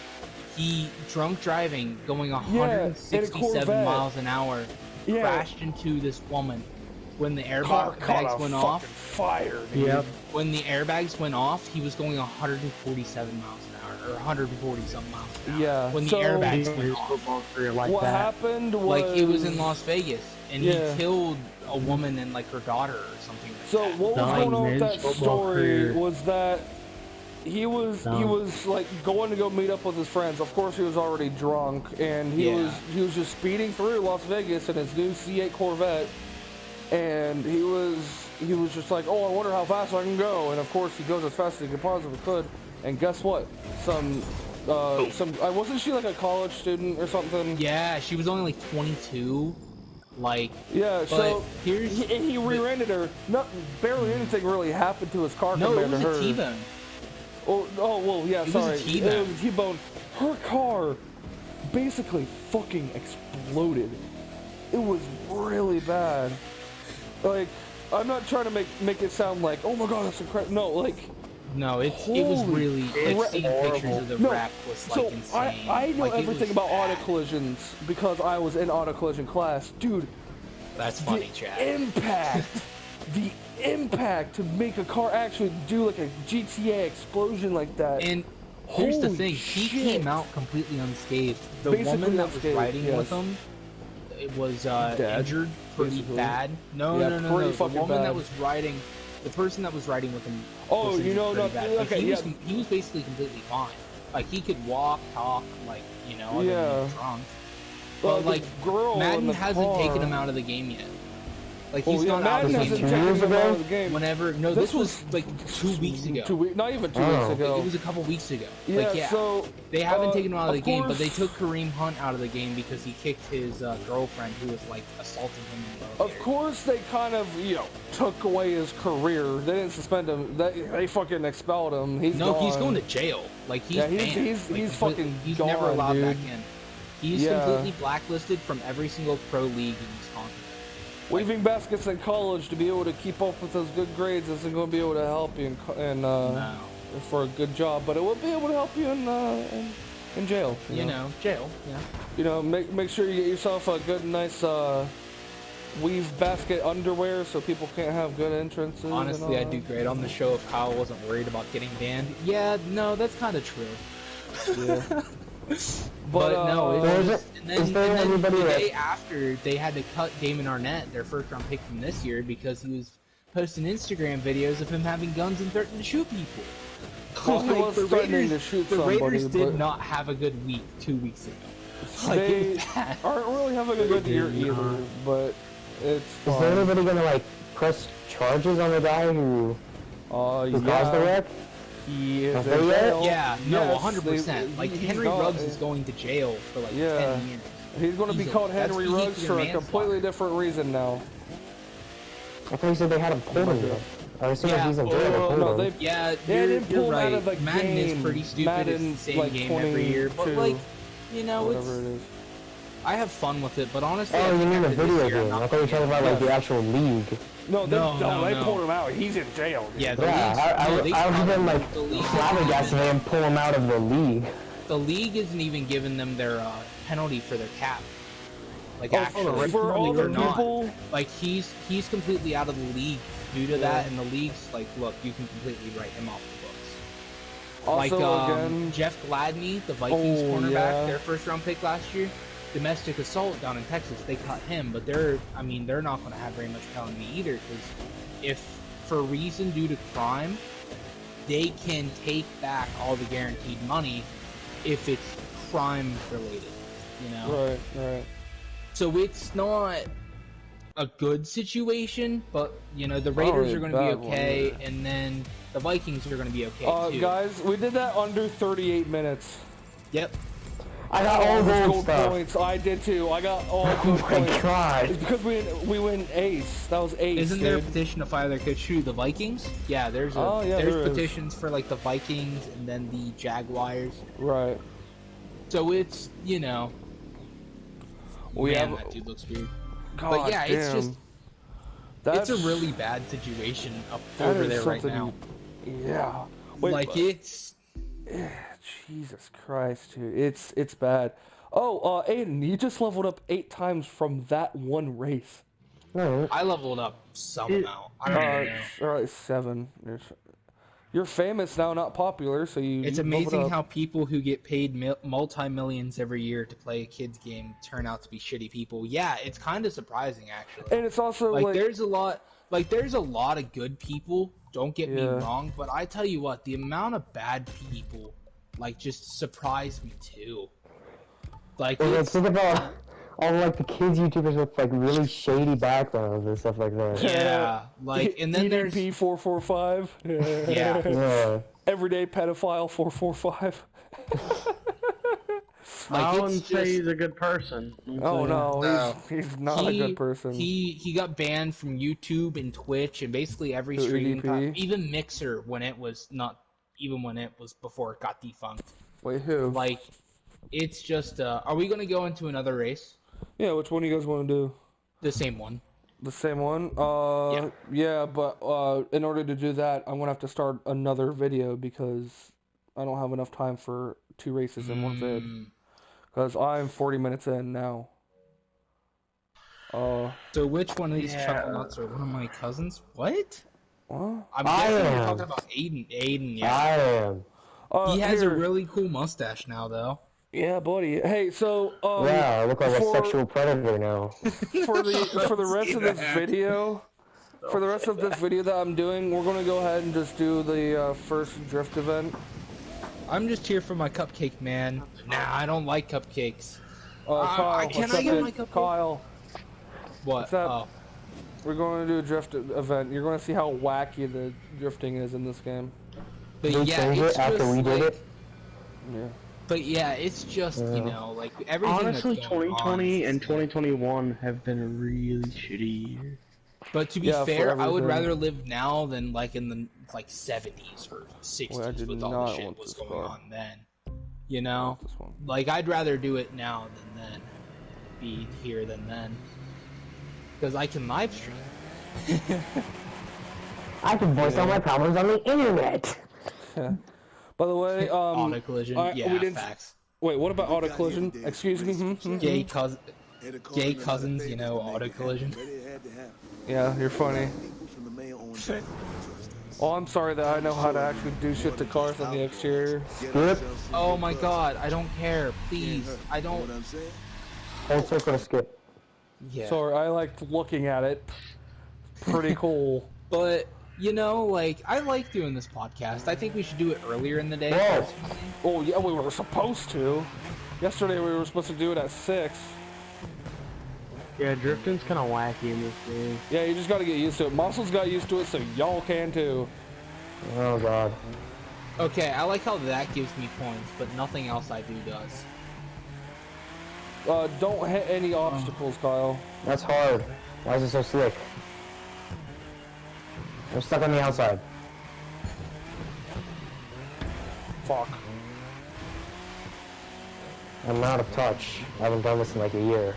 He drunk driving, going in a 167 Corvette. miles an hour, Yeah. crashed into this woman. When the Car airbags caught went fucking off, fire. Dude. Yep. when the airbags went off, he was going 147 miles an hour, or 140 something miles an hour. Yeah, When the so- airbags went His off. football career like What that. happened was Like it was in Las Vegas, and Yeah. he killed a woman and like her daughter or something like So that. what was Dying going on with men's that football story career. was that he was like going to go meet up with his friends. Of course, he was already drunk, and he Yeah. was just speeding through Las Vegas in his new C8 Corvette, and he was just like, oh, I wonder how fast I can go. And of course, he goes as fast as he possibly could. And guess what? Wasn't she like a college student or something? Yeah, she was only like 22. Like, Yeah, so here's he rear-ended her. Barely anything really happened to his car no, it compared was to a her. T-bone. Oh, well, yeah, It sorry. was a T-bone. It was a T-bone. Her car basically fucking exploded. It was really bad. Like, I'm not trying to make it sound like, oh my god, that's incredible. No, like, No, it was really, like, seeing pictures of the wreck was, like, so insane. I know like, everything about auto collisions because I was in auto collision class. Dude, that's funny, Chad. The impact to make a car actually do like a GTA explosion like that. And here's the Holy thing, shit. he came out completely unscathed. The Basically woman that was unscathed, riding yes. with him, it was Dead, injured pretty basically. bad. No, Yeah, no, no, pretty no. The fucking woman bad. that was riding, the person that was riding with him. Oh, was you know, pretty not bad. Like, okay, he was basically completely fine. Like he could walk, talk, like other than being drunk. But like, girl Madden in the hasn't car. taken him out of the game yet. Like Oh, he's yeah, not out of Madden the hasn't game taken yet. him out of the game. Whenever, no, this was like 2 weeks ago. 2 weeks, not even 2 Oh. weeks ago. It was a couple weeks ago. Yeah, Like, yeah. so They haven't taken him out of the game, but course- they took Kareem Hunt out of the game because he kicked his girlfriend who was like assaulting him in the Of elevator. course, they kind of, took away his career. They didn't suspend him. They fucking expelled him. He's No, gone. he's going to jail. Like he's banned. he's fucking He's gone, never allowed dude. back in. He's Yeah. completely blacklisted from every single pro league in Wisconsin. Weaving baskets in college to be able to keep up with those good grades isn't going to be able to help you No. for a good job, but it will be able to help you in jail. You know, jail. Yeah. Make sure you get yourself a good, nice weave basket underwear so people can't have good entrances. Honestly, I'd do great on the show if Kyle wasn't worried about getting banned. Yeah, no, that's kind of true. Yeah. But no, is it was, and then anybody the that- day after, they had to cut Damon Arnett, their first round pick from this year, because he was posting Instagram videos of him having guns and threatening to shoot people. Well, he was the threatening Raiders, to shoot the somebody, Raiders did but- not have a good week 2 weeks ago. Like, it They was bad. aren't really having a good year either, but it's Is there fine. anybody gonna like press charges on the guy who caused the Yeah. wreck? He is Have in they yet? jail. Yeah, no, Yes, 100%. Like, he's Henry gone. Ruggs is going to jail for like 10 years. He's going to be Easily. called That's Henry vehicular Ruggs for a manslaughter. completely different reason now. I thought you said they had him pulled him. I assume Yeah, he's in jail. They no, pulled him. Yeah, They you're, didn't you're pull him right. out of the Madden game. is pretty stupid. Madden, It's the same like, game every year. But 22, like, it's whatever it is. I have fun with it. But honestly, Oh, I you think mean the after this video year, I'm game? not I thought you were talking about like the actual league. No, they No. pulled him out. He's in jail. Yeah, the Yeah, league's- I was probably- even like the league- flabbergasted they didn't pull him out of the league. The league isn't even giving them their penalty for their cap. Like, Oh, actually, for all they're the not. people. Like, he's completely out of the league due to that, and the league's like, look, you can completely write him off the books. Also, Like, again, Jeff Gladney, the Vikings Oh, cornerback, yeah. their first round pick last year, domestic assault down in Texas, they cut him, but they're not going to have very much penalty either, because if for a reason due to crime, they can take back all the guaranteed money if it's crime related, right. So it's not a good situation, but the Raiders a are going to be bad one, okay, yeah. and then the Vikings are going to be okay too. Guys, we did that under 38 minutes. Yep. I got all gold stuff. points. I did too. I got all Oh gold my points. god. It's because we went ace. That was ace. Isn't there a dude. petition to fire their coach to the Vikings? Yeah, there's Oh, yeah, there's there is. petitions for like the Vikings and then the Jaguars. Right. So it's We man, have. that dude looks weird. God But yeah, it's damn. just That's it's a really bad situation up that over is there right something now. Yeah. Wait, Like it's Jesus Christ, dude. It's bad. Oh, Aiden, you just leveled up 8 times from that one race. Alright. I leveled up some amount. I don't even know. Alright, 7. You're famous now, not popular, so you. It's you leveled amazing up. how people who get paid multi-millions every year to play a kids game turn out to be shitty people. Yeah, it's kind of surprising actually. And it's also Like like there's a lot of good people, don't get me wrong, but I tell you what, the amount of bad people like just surprised me too. Like Well, like, it's, think about all like the kids YouTubers with like really shady backgrounds and stuff like that. yeah, like and then there's EDP 445. yeah. Yeah. Everyday pedophile 445. Like, I it's wouldn't say just- he's a good person. Oh no, No. he's not a good person. He got banned from YouTube and Twitch and basically every So streaming EDP? platform, even Mixer when it was not even when it was before it got defunct. Wait, who? Like, it's just. Are we gonna go into another race? Yeah, which one do you guys want to do? The same one. The same one? Yeah. Yeah, but in order to do that, I'm gonna have to start another video because I don't have enough time for 2 races in one vid. Because I'm 40 minutes in now. So which one of these chuckle nuts are one of my cousins? What? What? I'm guessing you're talking about Aiden. Aiden, yeah. I am. He has a Here. really cool mustache now, though. Yeah, buddy. Hey, so Yeah, I look like a sexual predator now. For the rest of this video, that I'm doing, we're gonna go ahead and just do the first drift event. I'm just here for my cupcake, man. Nah, I don't like cupcakes. Kyle, can I get my cupcake? Kyle, What? what's up? Oh. We're going to do a drift event. You're going to see how wacky the drifting is in this game. But Did we change it after we did it? Yeah. But yeah, it's just, you know, like everything Honestly, that's going 2020 on. and 2021 have been a really shitty year. But to be Yeah, for fair, I would everything. rather live now than like in the 70s or 60s Well, I did with all not the shit want was this going car. on then. You know? This one. Like, I'd rather do it now than then. Be here than then. Because I can live stream. I can voice all my problems on the internet. Yeah. By the way, Auto collision, yeah, we didn't. facts. Wait, what about auto collision? Excuse me. Gay cousins, you know, auto collision. Yeah, you're funny. Oh, I'm sorry that I know how to actually do shit to cars on the exterior. Skip. Oh my god, I don't care. Please, I don't. Hold circle to skip. Yeah. Sorry, I liked looking at it. Pretty cool. But, you know, like, I like doing this podcast. I think we should do it earlier in the day. Whoa. Oh yeah, we were supposed to. Yesterday we were supposed to do it at 6. Yeah, drifting's kind of wacky in this game. Yeah, you just gotta get used to it. Muscles got used to it, so y'all can too. Oh god. Okay, I like how that gives me points, but nothing else I do does. Don't hit any obstacles, Kyle. That's hard. Why is it so slick? I'm stuck on the outside. Fuck. I'm out of touch. I haven't done this in like a year.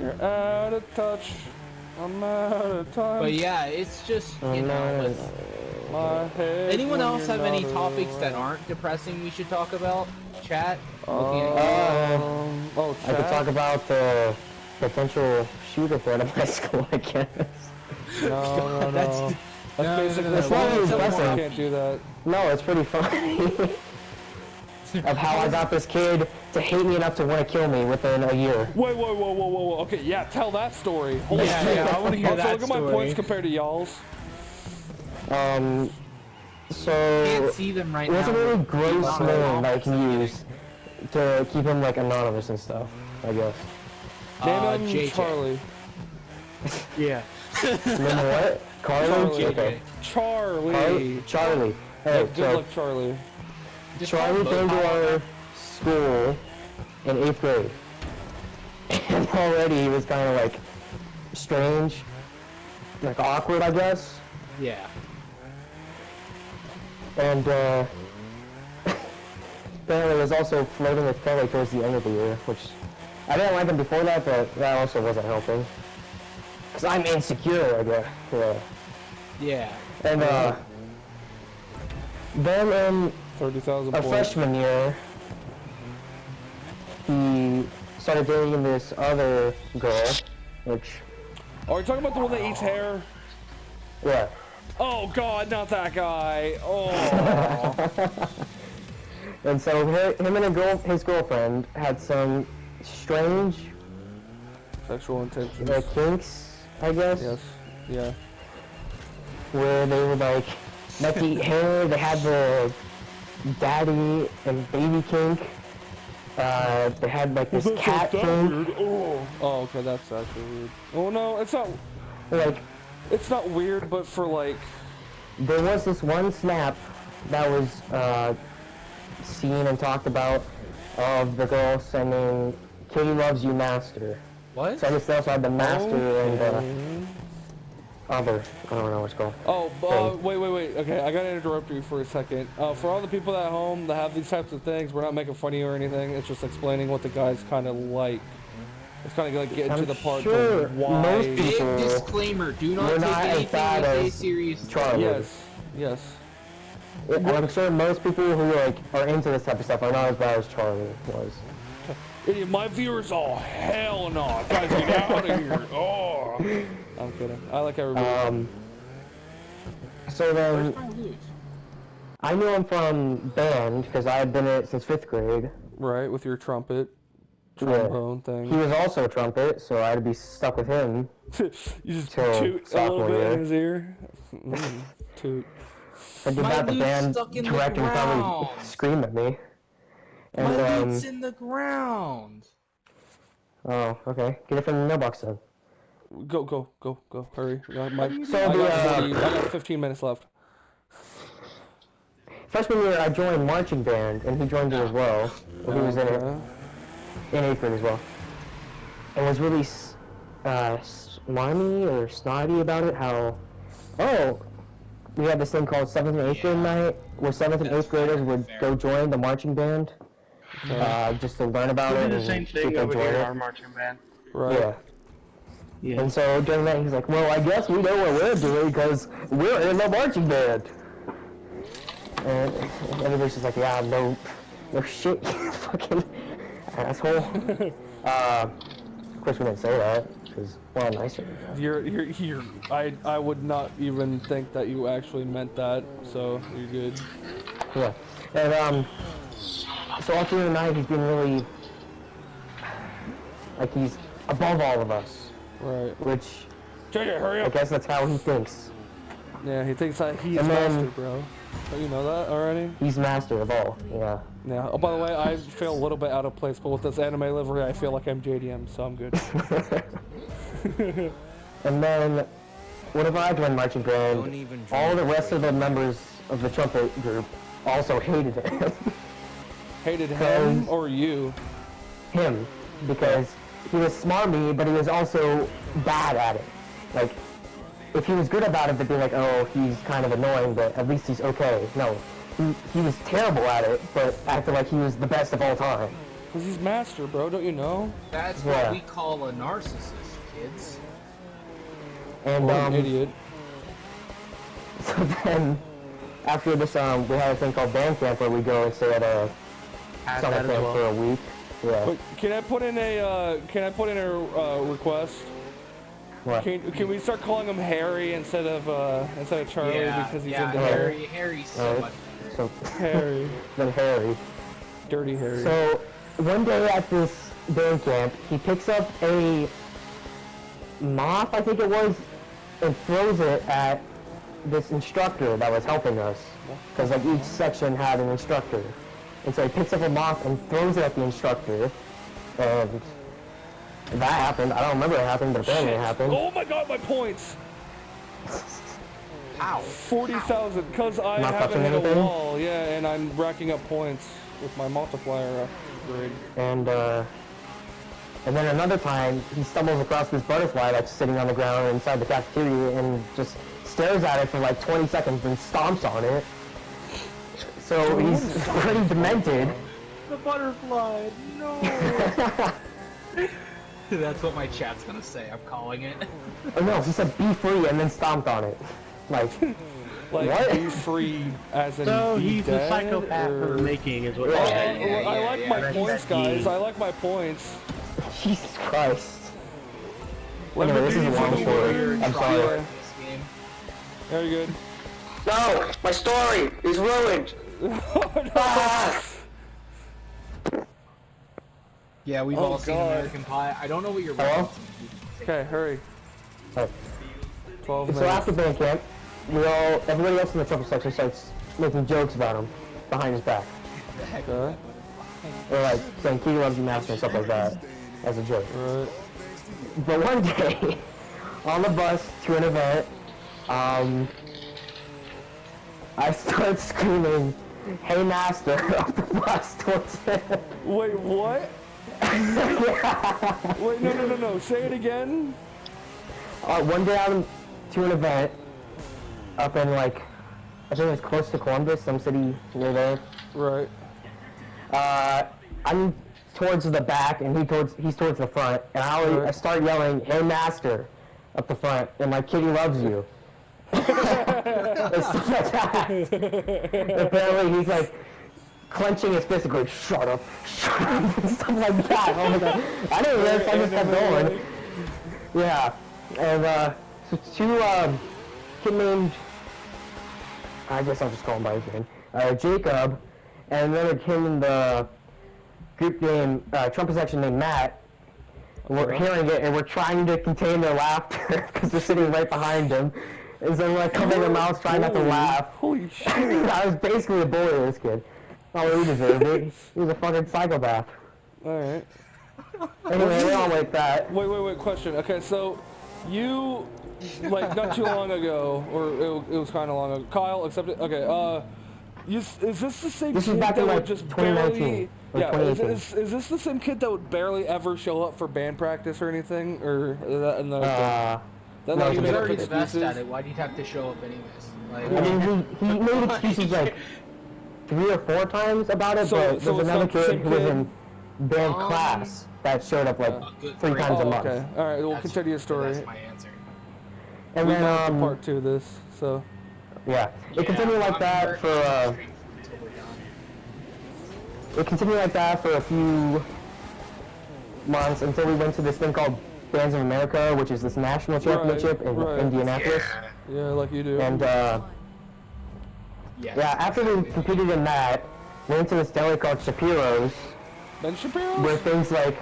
You're out of touch. I'm out of time. But yeah, it's just, you know, with... My head Anyone when else you're have any not topics that around. aren't depressing we should talk about? Chat? Oh, I could talk about the potential shooter threat at my school, I guess. No. That's basically That's not really I depressing. can't do that. No, it's pretty funny. Of how I got this kid to hate me enough to want to kill me within a year. Wait. Okay, yeah, tell that story. Holy Yeah, shit. yeah, I wanna hear Also, that look at my story. points compared to y'all's. So Can't see them right it was now. a really gross name that I can use to keep him like anonymous and stuff, I guess. Name him JJ. Charlie. Yeah. Name what? Carly? Charlie. Okay. Charlie. Charlie. Hey, Good so luck, Charlie. Charlie came to our school in 8th grade. And already he was kind of like strange, like awkward, I guess. Yeah. And apparently was also flirting with Kelly towards the end of the year, which I didn't like him before that, but that also wasn't helping. Cause I'm insecure, I guess. Yeah. And then in 30,000 our points. freshman year, he started dating this other girl, which, Oh, are you talking about the one that eats hair? yeah. Oh god, not that guy. Oh. And so him and his girlfriend had some strange Sexual intentions. kinks, I guess. Yes. Yeah. Where they were like, not to eat hair, they had the daddy and baby kink. They had like this cat kink. Oh, okay, that's actually weird. Oh no, it's not. Like, It's not weird, but for like. there was this one snap that was seen and talked about of the girl sending Kitty loves you master. What? So I guess they also had the master and other, I don't know what it's called. Oh, wait. Okay, I gotta interrupt you for a second. For all the people at home that have these types of things, we're not making fun of you or anything. It's just explaining what the guy's kind of like. It's kind of like getting to the part of why. Most Big people disclaimer: do not take not as anything bad we say as seriously. Charlie. Yes. I'm sure most people who like are into this type of stuff are not as bad as Charlie was. Idiot, my viewers, oh hell no, guys, get out of here. Oh, I'm kidding. I like everybody. So then, I knew him from band because I had been in it since 5th grade. Right, with your trombone thing. He was also a trumpet, so I had to be stuck with him. You just toot a little bit in his ear. Toot. If I did that, the band director would probably scream at me. And, my lute's in the ground. Oh, okay. Get it from the mailbox then. Go. Hurry. I got 15 minutes left. Freshman year, I joined marching band, and he joined it as well. And he was in it. In 8th grade as well. And was really smarmy or snotty about it, how, we had this thing called 7th and 8th grade night, where 7th and 8th graders would go join the marching band, just to learn about it. We do the same thing over here in our marching band. Right. Yeah. And so during that, he's like, well, I guess we know what we're doing, because we're in the marching band. And everybody's just like, yeah, no shit, you fucking asshole. Of course we didn't say that, because we're all nicer. I would not even think that you actually meant that, so you're good. Yeah. And, so all through the night, he's been really, like, he's above all of us. Right. Which, hurry up. I guess that's how he thinks. Yeah, he thinks that he's master, bro. Don't you know that already? He's master of all, yeah. Yeah. Oh, by the way, I feel a little bit out of place, but with this anime livery, I feel like I'm JDM, so I'm good. And then, whenever I joined marching band, all the rest of the members of the trumpet group also hated him. Hated him or you? Him, because he was smarmy, but he was also bad at it. Like, if he was good about it, they'd be like, oh, he's kind of annoying, but at least he's okay. No, he was terrible at it, but acted like he was the best of all time. Because he's master, bro, don't you know? That's what we call a narcissist, kids. And, an idiot. So then, after this, we had a thing called band camp where we go and stay at a summer camp for a week. Yeah. But can I put in a request? What? Can we start calling him Harry instead of Charlie because he's into Harry. Harry's so much better. So Harry. Then Harry. Dirty Harry. So one day at this band camp, he picks up a moth, I think it was, and throws it at this instructor that was helping us. Because like each section had an instructor. And so he picks up a moth and throws it at the instructor. And that happened. I don't remember it happened, but apparently it happened. Oh my god, my points! Ow. 40,000, because I haven't hit a wall, yeah, and I'm racking up points with my multiplier upgrade. And then another time, he stumbles across this butterfly that's sitting on the ground inside the cafeteria and just stares at it for like 20 seconds and stomps on it. So he's pretty demented. The butterfly, no! That's what my chat's gonna say, I'm calling it. Oh no, he said be free and then stomped on it. Like what? Be free as in so be he's dead, a psychopath for making is what I like my points, guys. I like my points. Jesus Christ. Anyway, this is a long story. I'm sorry. Very good. No! My story is ruined! Oh, no. Yeah, we've all seen American Pie. I don't know what you're Hello? Okay, hurry. Right. 12 minutes. So after band camp, everybody else in the trumpet section starts making jokes about him behind his back. Okay. Or like saying Key loves you master and stuff like that as a joke. Right. But one day, on the bus to an event, I start screaming, "Hey master," off the bus towards him. Wait, what? Yeah. Wait, no. Say it again. One day to an event up in like, I think it's close to Columbus, some city near there. Right. I'm towards the back and he's towards the front, and I start yelling, "Hey master," up the front, and my kitty loves you. Apparently he's like clenching his fist and going, shut up, and stuff like that. Oh my god. I didn't realize I just kept going. Yeah. And so two kid named, I guess I'll just call him by his name, Jacob, and another kid in the group named trumpet section named Matt. We're hearing it and we're trying to contain their laughter because they're sitting right behind him. And so we're like covering their mouths trying not to laugh. Holy shit. I was basically a bully to this kid. Oh, he deserved it. He was a fucking psychopath. Alright. Anyway, we're all like that. Wait, question. Okay, so, you, like, not too long ago, or it was kind of long ago, Kyle, accepted, okay, is this the same kid that would just barely, yeah, is this the same kid that would barely ever show up for band practice or anything, or is that another thing? No, He was made up already the best excuses? at it. Why'd you have to show up anyways? Like, I mean, he made excuses like 3 or 4 times about it, but there's another kid who was in band class that showed up like 3 times a month. Okay, alright, we'll continue your story. That's my answer. And We then, might have part 2 of this, so. yeah, it continued like that for, it continued like that for a few months until we went to this thing called Bands of America, which is this national championship in Indianapolis. Yeah, like you do. And yeah, after we competed in that, we went to this deli called Shapiro's. Ben Shapiro's? Where things like,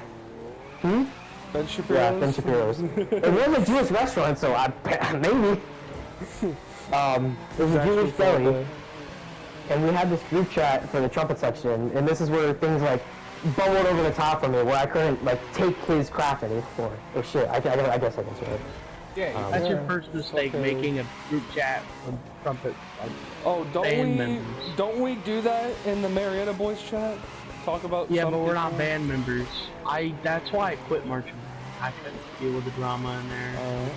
Ben Shapiro's? Yeah, Ben Shapiro's. It was a Jewish restaurant, so maybe. It was a Jewish deli. And we had this group chat for the trumpet section, and this is where things like bubbled over the top for me, where I couldn't like take his crap anymore. Or shit, I guess I can say it. Yeah, That's your first mistake, making a group chat with trumpet. Oh, band members. don't we do that in the Marietta Boys chat? Talk about Yeah, some but we're people? not band members. That's why I quit marching. I couldn't deal with the drama in there.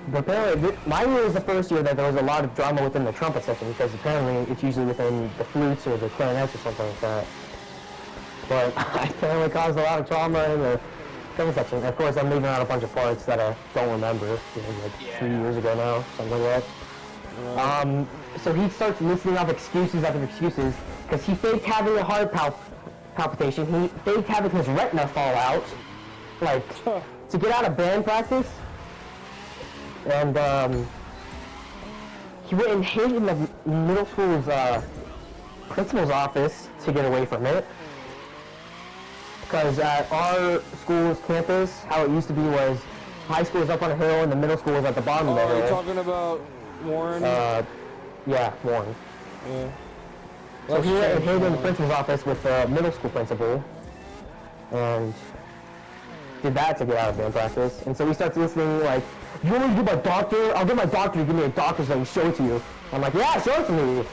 But apparently, my year was the first year that there was a lot of drama within the trumpet section, because apparently it's usually within the flutes or the clarinets or something like that. But I apparently caused a lot of trauma in the trumpet section. Of course, I'm leaving out a bunch of parts that I don't remember, like 3 years ago now, something like that. So he starts listing off excuses after excuses, because he faked having a heart palpitation, he faked having his retina fall out, like, to get out of band practice. And he went and hid in the middle school's principal's office to get away from it. Because at our school's campus, how it used to be was high school was up on a hill and the middle school was at the bottom of the hill. Are you talking about Warren? Yeah, Warren. Yeah. So he went and hid in the principal's office with the middle school principal, and did that to get out of band practice. And so he starts listening like, "You want me to get my doctor? I'll get my doctor to give me a doctor's note and show it to you." I'm like, "Yeah, show it to me."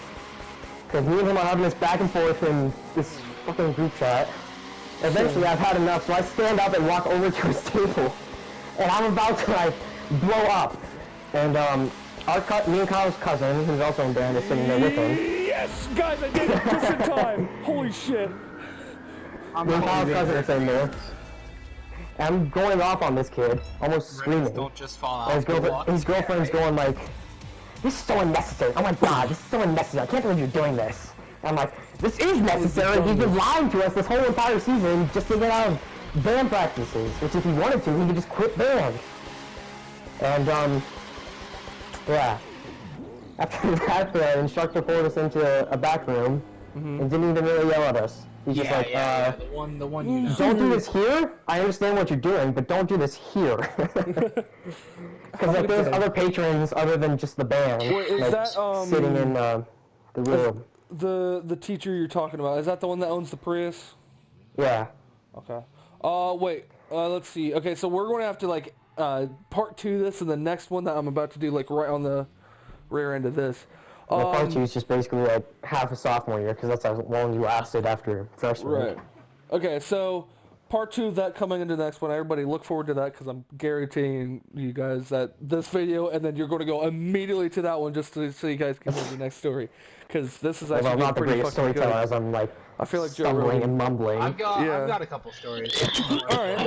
Because me and him are having this back and forth in this fucking group chat. Eventually, I've had enough, so I stand up and walk over to his table, and I'm about to like blow up. And me and Kyle's cousin, who's also in band, is sitting there with him. Yes, guys, I did it just in time. Holy shit. Me and Kyle's cousin are sitting there. I'm going off on this kid, almost screaming. Don't just fall out. And his girlfriend's going like, "This is so unnecessary. Oh my god, this is so unnecessary. I can't believe you're doing this." And I'm like, "This is necessary. He's been lying to us this whole entire season just to get out of band practices. Which if he wanted to, he could just quit band." And yeah. After that, the instructor pulled us into a back room and didn't even really yell at us. He's just like, the one you know. "Don't do this here. I understand what you're doing, but don't do this here." Because like there's other patrons other than just the band, Wait, is like that, sitting in the room. The teacher you're talking about, is that the one that owns the Prius? Yeah. Okay. Wait. Let's see. Okay, so we're going to have to like part 2 this and the next one that I'm about to do like right on the rear end of this. Part 2 is just basically like half a sophomore year, because that's how long you lasted after freshman. Right. Okay, so part 2 of that coming into the next one. Everybody look forward to that because I'm guaranteeing you guys that this video and then you're going to go immediately to that one just so you guys can hear the next story. Because this is actually not the pretty greatest fucking storyteller good. as I'm like I feel like Joe stumbling Rogan. and mumbling. I've got a couple stories. All right,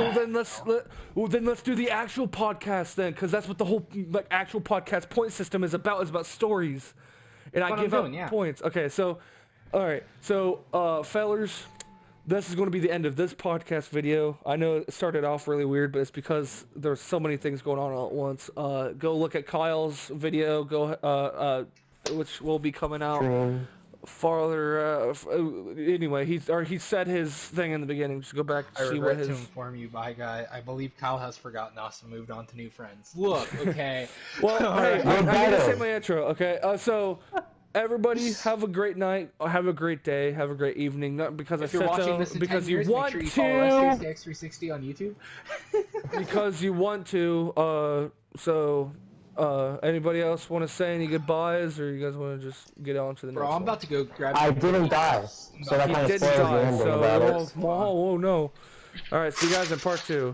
well then let's do the actual podcast then, because that's what the whole like actual podcast point system is about. Is about stories, and I give out points. Okay, so, all right, so fellers, this is going to be the end of this podcast video. I know it started off really weird, but it's because there's so many things going on all at once. Go look at Kyle's video. Which will be coming out. Farther anyway, he said his thing in the beginning. Just go back and see what his. I regret to inform you, by guy. I believe Kyle has forgotten us and moved on to new friends. Look, okay. Well, hey, I'm gonna say my intro. Okay, so everybody have a great night, have a great day, have a great evening. Not because if I you're said watching so, this in because 10 you years, want make sure you follow to. STX360 on YouTube. Because you want to. So. Anybody else want to say any goodbyes, or you guys want to just get on to the next one? Bro, I'm about to go grab. I didn't die, so that kind of spoils the ending about it. Oh no! All right, see you guys in part 2.